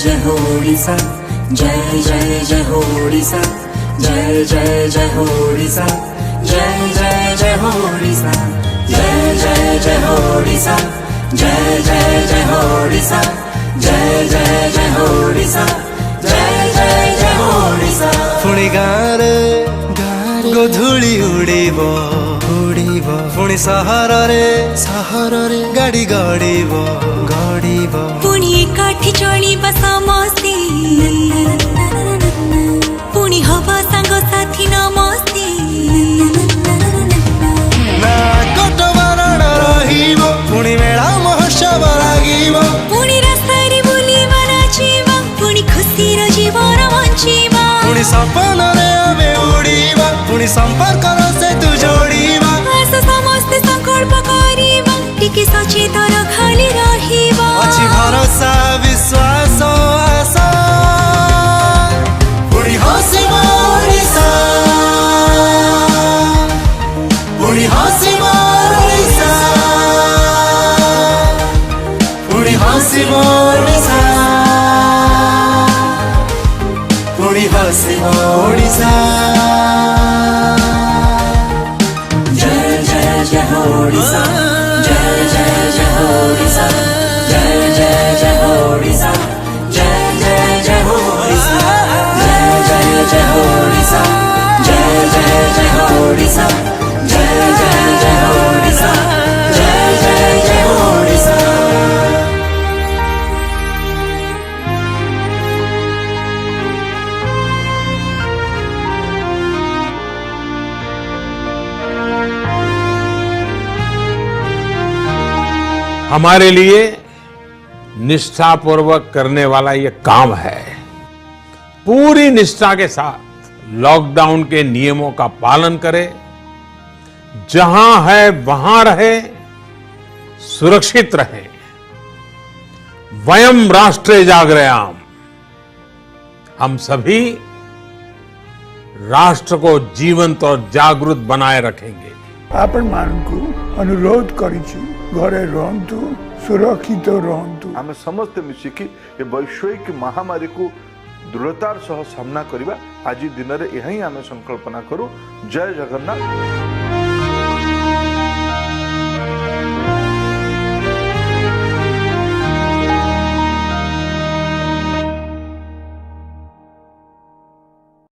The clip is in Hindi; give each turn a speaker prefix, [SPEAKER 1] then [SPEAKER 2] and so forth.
[SPEAKER 1] जय हो ओडिशा, जय जय जय हो ओडिशा, जय जय जय हो ओडिशा, जय जय जय हो ओडिशा, जय जय जय हो ओडिशा, जय जय जय हो ओडिशा, जय जय जय हो ओडिशा, जय जय जय हो ओडिशा।
[SPEAKER 2] पुणी गाँरे गोधूली उड़ीब उड़ीब पुणी सहरे गाड़ी गड़ीब गड़ीब
[SPEAKER 3] पुणी एकाठी चलिबा समस्ते पुणी हवा सांग साथी नमस्ते
[SPEAKER 2] ना कटवारण रहिब पुणी मेला महोत्सव लागिब
[SPEAKER 3] पुणी रास्तारे बुलिबा नाचिबा पुणी खुशीर जीवन बଞ୍ଚିबा
[SPEAKER 2] पुणी सपनरे आमे उड़ीबा पुणी संपर्कर सेतु जोड़ीबा
[SPEAKER 3] आस समस्ते संकल्प करिबा टिके सचेतन खाली रहिबा
[SPEAKER 2] अछि भरोसा विश्वास आशा पुणी हसिब ओडिशा पुणी हसिब ओडिशा पुणी हसिब ओडिशा पुणी हसिब ओडिशा।
[SPEAKER 1] जय जय जय हो ओडिशा, जय जय जय हो ओडिशा, जय जय जय हो ओडिशा, जय जय जय हो ओडिशा, जय जय जय हो ओडिशा, जय जय जय हो ओडिशा, जय जय जय हो ओडिशा, जय जय जय हो ओडिशा।
[SPEAKER 4] हमारे लिए निष्ठापूर्वक करने वाला ये काम है। पूरी निष्ठा के साथ लॉकडाउन के नियमों का पालन करें, जहां है वहां रहे, सुरक्षित रहे। वयम राष्ट्रे जागृयाम, हम सभी राष्ट्र को जीवंत और जागृत बनाए रखेंगे।
[SPEAKER 5] आपण मानकु अनुरोध करिछि घरे रहंतु, सुरक्षित रहंतु।
[SPEAKER 6] आम समस्त मिशिकी ए वैश्विक महामारी को दृढ़तार सह सामना करिबा। आज दिन रे यही आम संकल्पना करू। जय जगन्नाथ।